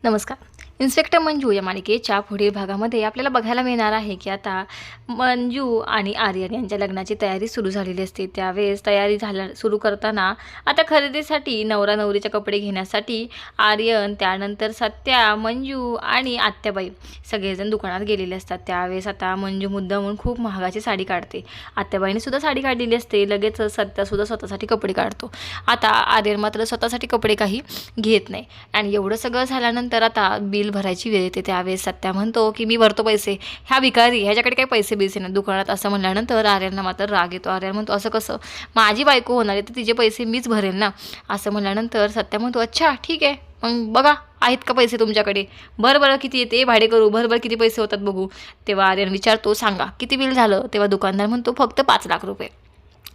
नमस्कार. इन्स्पेक्टर मंजू या मालिकेच्या पुढील भागामध्ये आपल्याला बघायला मिळणार आहे की आता मंजू आणि आर्यन यांच्या लग्नाची तयारी सुरू झालेली असते. त्यावेळेस तयारी सुरू करताना आता खरेदीसाठी नवरा नवरीचे कपडे घेण्यासाठी आर्यन, त्यानंतर सत्या, मंजू आणि आत्याबाई सगळेजण दुकानात गेलेले असतात. त्यावेळेस आता मंजू मुद्दामून खूप महागाची साडी काढते. आत्याबाईने सुद्धा साडी काढलेली असते. लगेच सत्यासुद्धा स्वतःसाठी कपडे काढतो. आता आर्यन मात्र स्वतःसाठी कपडे काही घेत नाही. आणि एवढं सगळं झाल्यानंतर आता बिल भरायची वेळ येते. त्यावेळेस सत्या म्हणतो की मी भरतो पैसे, ह्या भिकारी ह्याच्याकडे काही पैसे बिसे नाही दुकानात, असं म्हणल्यानंतर आर्यनला मात्र राग येतो. आर्यन म्हणतो असं कसं, माझी बायको होणार आहे तर तिचे पैसे मीच भरेल ना, असं म्हणल्यानंतर सत्या म्हणतो अच्छा ठीक आहे, मग बघा आहेत का पैसे तुमच्याकडे, बरं किती येते भाडे करू, बरं किती पैसे होतात बघू. तेव्हा आर्यन विचारतो सांगा किती बिल झालं. तेव्हा दुकानदार म्हणतो फक्त 5 लाख रुपये.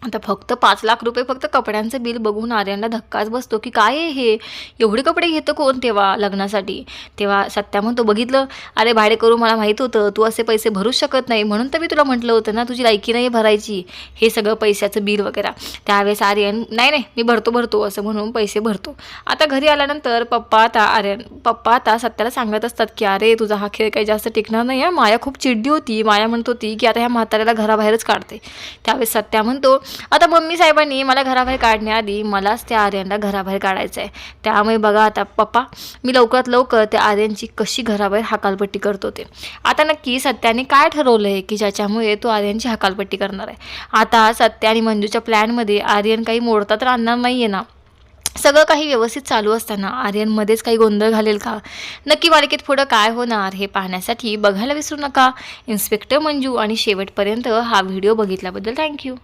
आता फक्त 5 लाख रुपये फक्त कपड्यांचं बिल बघून आर्यनला धक्काच बसतो की काय आहे हे, एवढे कपडे घेतं कोण तेव्हा लग्नासाठी. तेव्हा सत्या म्हणतो बघितलं, अरे भाडे करू मला माहीत होतं तू असे पैसे भरूच शकत नाही, म्हणून तर मी तुला म्हटलं होतं ना तुझी लायकी नाही भरायची हे सगळं पैशाचं बिल वगैरे. त्यावेळेस आर्यन नाही मी भरतो असं म्हणून पैसे भरतो. आता घरी आल्यानंतर पप्पा आता सत्याला सांगत असतात की अरे तुझा हा खेळ काही जास्त टिकणार नाही आहे. माया खूप चिडली होती, माया म्हणत होती की आता ह्या म्हाताऱ्याला घराबाहेरच काढते. त्यावेळेस सत्या म्हणतो आता मम्मी साहेबांनी मला घराबाहेर काढण्याआधी मलाच त्या आर्यनला घराबाहेर काढायचं आहे. त्यामुळे बघा आता पप्पा मी लवकरात लवकर त्या आर्यनची कशी घराबाहेर हकालपट्टी करतो ते. आता नक्की सत्याने काय ठरवलं आहे की ज्याच्यामुळे तो आर्यनची हकालपट्टी करणार आहे. आता सत्या आणि मंजूच्या प्लॅनमध्ये आर्यन काही मोडता तर आणणार नाही आहे ना. सगळं काही व्यवस्थित चालू असताना आर्यनमध्येच काही गोंधळ घालेल का. नक्की मालिकेत पुढं काय होणार हे पाहण्यासाठी बघायला विसरू नका इन्स्पेक्टर मंजू. आणि शेवटपर्यंत हा व्हिडिओ बघितल्याबद्दल थँक्यू.